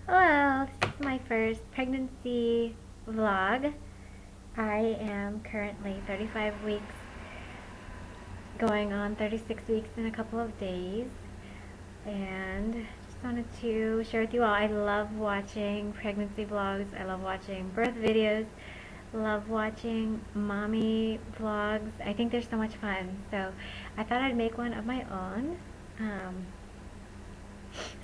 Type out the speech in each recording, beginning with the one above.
Hello, this is my first pregnancy vlog. I am currently 35 weeks, going on 36 weeks in a couple of days, and just wanted to share with you all. I love watching pregnancy vlogs. I love watching birth videos. Love watching mommy vlogs. I think they're so much fun. So I thought I'd make one of my own.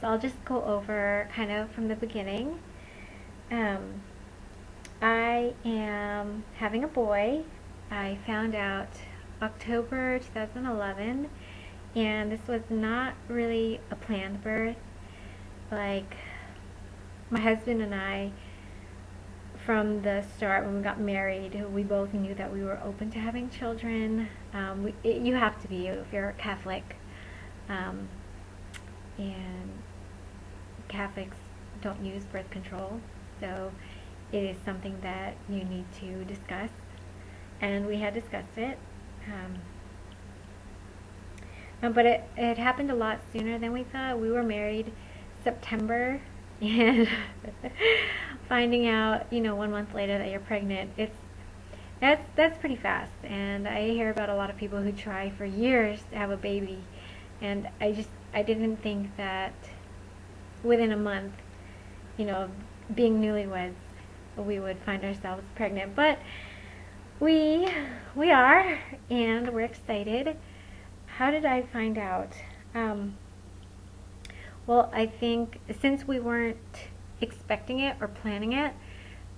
So I'll just go over kind of from the beginning. Um, I am having a boy. I found out October 2011, and this was not really a planned birth. Like, my husband and I, from the start when we got married, we both knew that we were open to having children. You have to be if you're Catholic. And Catholics don't use birth control, so it is something that you need to discuss, and we had discussed it. But it happened a lot sooner than we thought. We were married September, and finding out, 1 month later that you're pregnant, that's pretty fast. And I hear about a lot of people who try for years to have a baby, and I didn't think that within a month, being newlyweds, we would find ourselves pregnant. But we are, and we're excited. How did I find out? Well, I think since we weren't expecting it or planning it,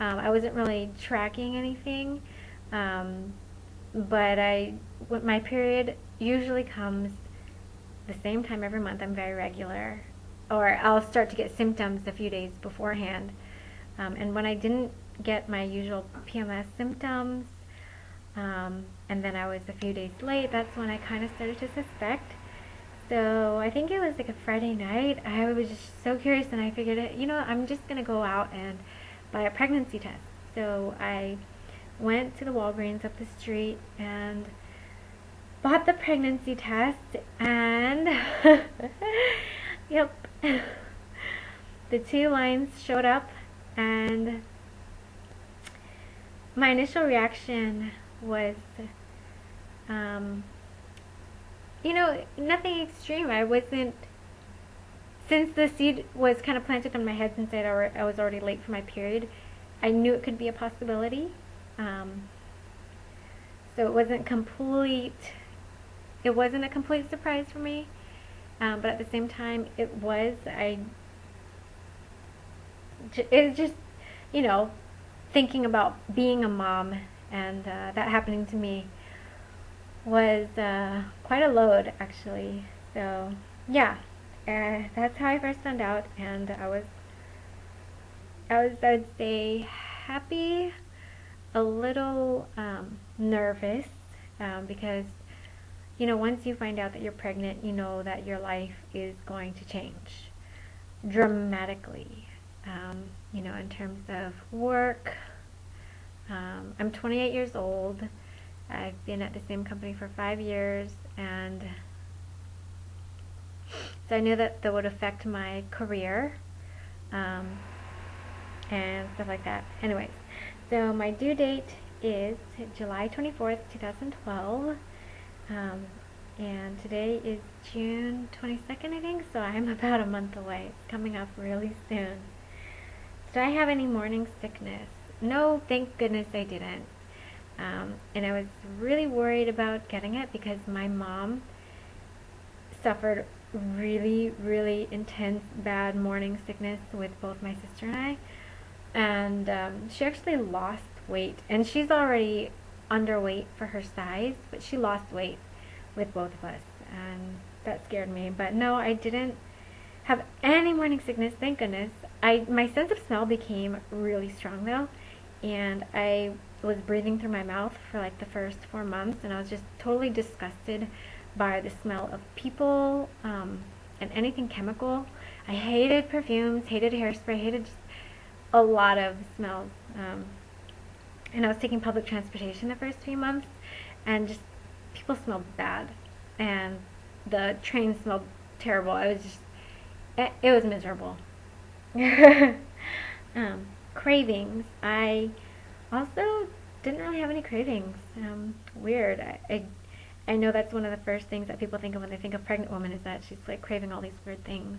I wasn't really tracking anything. But my period usually comes the same time every month. I'm very regular, or I'll start to get symptoms a few days beforehand. And when I didn't get my usual PMS symptoms, and then I was a few days late, that's when I kind of started to suspect. So I think it was like a Friday night. I was just so curious, and I figured, I'm just going to go out and buy a pregnancy test. So I went to the Walgreens up the street and bought the pregnancy test, and yep, the 2 lines showed up, and my initial reaction was, nothing extreme. I wasn't, since the seed was kind of planted in my head since I was already late for my period, I knew it could be a possibility. So it wasn't a complete surprise for me. But at the same time, it was just, thinking about being a mom, and that happening to me was quite a load, actually. So yeah, that's how I first found out, and I would say, happy, a little nervous, because once you find out that you're pregnant, you know that your life is going to change dramatically. In terms of work, I'm 28 years old. I've been at the same company for 5 years, and so I knew that would affect my career, and stuff like that. Anyways, so my due date is July 24th, 2012. And today is June 22nd, I think, so I'm about a month away. It's coming up really soon. Did I have any morning sickness? No, thank goodness I didn't. And I was really worried about getting it because my mom suffered really, really intense, bad morning sickness with both my sister and I. And she actually lost weight, and she's already underweight for her size, but she lost weight with both of us, and that scared me. But no, I didn't have any morning sickness, thank goodness. My sense of smell became really strong though, and I was breathing through my mouth for like the first 4 months, and I was just totally disgusted by the smell of people, and anything chemical. I hated perfumes, hated hairspray, hated just a lot of smells. And I was taking public transportation the first few months, and just people smelled bad, and the train smelled terrible. It was miserable. Cravings. I also didn't really have any cravings. Weird. I know that's one of the first things that people think of when they think of pregnant woman is that she's like craving all these weird things.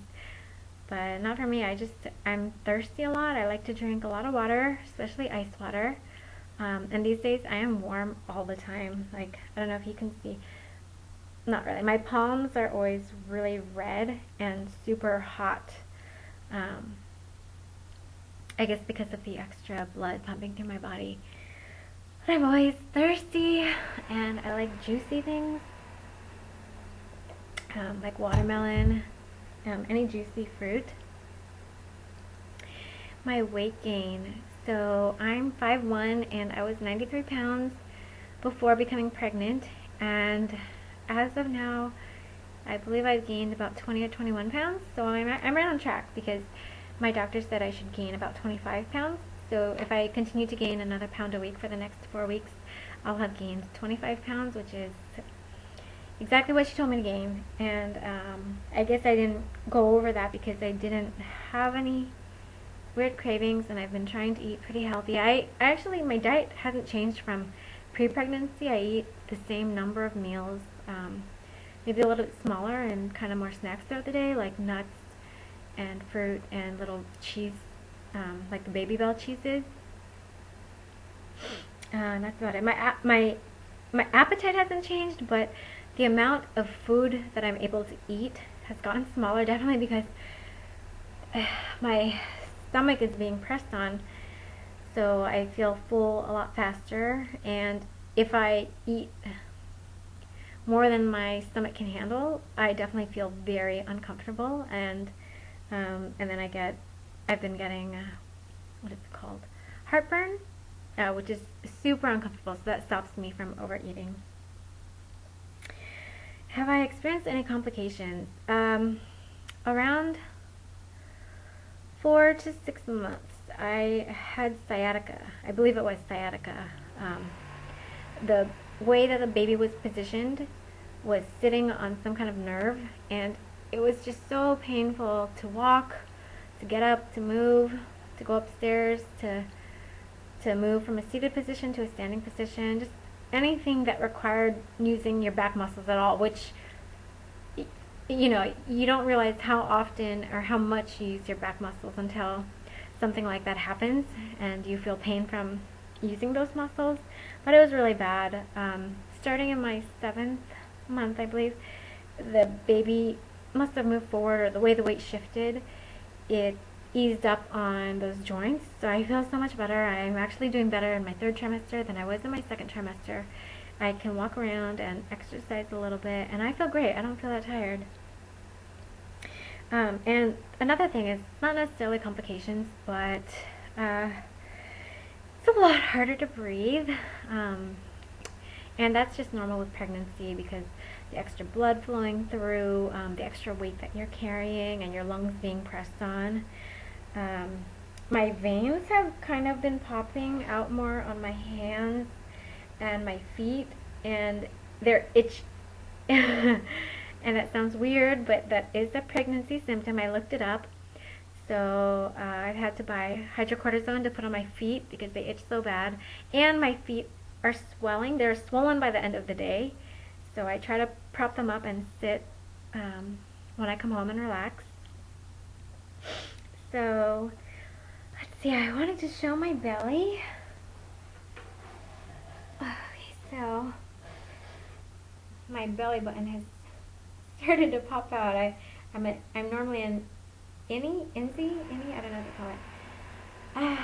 But not for me. I'm thirsty a lot. I like to drink a lot of water, especially ice water. And these days I am warm all the time. Like, I don't know if you can see. Not really. My palms are always really red and super hot. Um, I guess because of the extra blood pumping through my body. But I'm always thirsty and I like juicy things. Like watermelon, any juicy fruit. My weight gain. So I'm 5'1" and I was 93 pounds before becoming pregnant, and as of now I believe I've gained about 20 or 21 pounds, so I'm right on track because my doctor said I should gain about 25 pounds. So if I continue to gain another pound a week for the next 4 weeks, I'll have gained 25 pounds, which is exactly what she told me to gain. And I guess I didn't go over that because I didn't have any weird cravings, and I've been trying to eat pretty healthy. I actually, my diet hasn't changed from pre-pregnancy. I eat the same number of meals, maybe a little bit smaller and kind of more snacks throughout the day, like nuts and fruit and little cheese, like the Baby Bell cheeses. And that's about it. My appetite hasn't changed, but the amount of food that I'm able to eat has gotten smaller, definitely because my stomach is being pressed on, so I feel full a lot faster, and if I eat more than my stomach can handle, I definitely feel very uncomfortable, and then I've been getting what is it called, heartburn, which is super uncomfortable, so that stops me from overeating. Have I experienced any complications? Around 4 to 6 months, I had sciatica. I believe it was sciatica. The way that the baby was positioned was sitting on some kind of nerve, and it was just so painful to walk, to get up, to move, to go upstairs, to move from a seated position to a standing position, just anything that required using your back muscles at all, which, you know, you don't realize how often or how much you use your back muscles until something like that happens and you feel pain from using those muscles. But it was really bad. Starting in my 7th month, I believe, the baby must have moved forward, or the way the weight shifted, it eased up on those joints. So I feel so much better. I'm actually doing better in my 3rd trimester than I was in my 2nd trimester. I can walk around and exercise a little bit, and I feel great. I don't feel that tired. And another thing is not necessarily complications, but it's a lot harder to breathe. And that's just normal with pregnancy because the extra blood flowing through, the extra weight that you're carrying, and your lungs being pressed on. My veins have kind of been popping out more on my hands and my feet, and they're itch. And that sounds weird, but that is a pregnancy symptom. I looked it up. So I've had to buy hydrocortisone to put on my feet because they itch so bad. And my feet are swelling. They're swollen by the end of the day. So I try to prop them up and sit when I come home and relax. So let's see, I wanted to show my belly. Okay, so my belly button has started to pop out. I'm normally an innie, I don't know what to call it.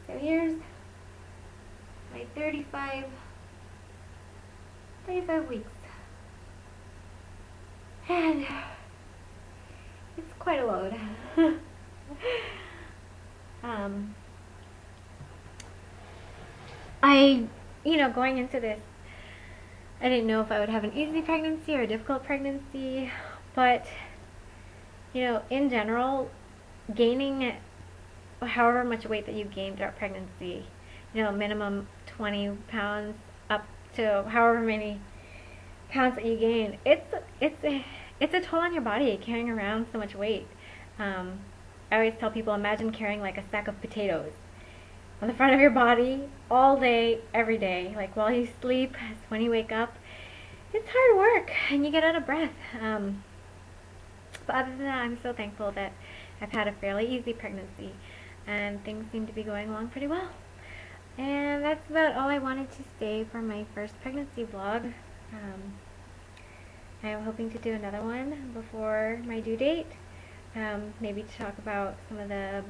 So here's my 35 weeks, and it's quite a load. Going into this, I didn't know if I would have an easy pregnancy or a difficult pregnancy, but, in general, gaining however much weight that you gain throughout pregnancy, minimum 20 pounds up to however many pounds that you gain, it's a toll on your body carrying around so much weight. I always tell people, imagine carrying like a sack of potatoes on the front of your body all day, every day. Like while you sleep, when you wake up, it's hard work and you get out of breath. But other than that, I'm so thankful that I've had a fairly easy pregnancy and things seem to be going along pretty well. And that's about all I wanted to say for my first pregnancy vlog. I am hoping to do another one before my due date. Maybe to talk about some of the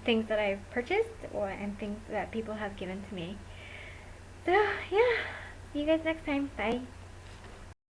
things that I've purchased and things that people have given to me. So yeah, see you guys next time. Bye.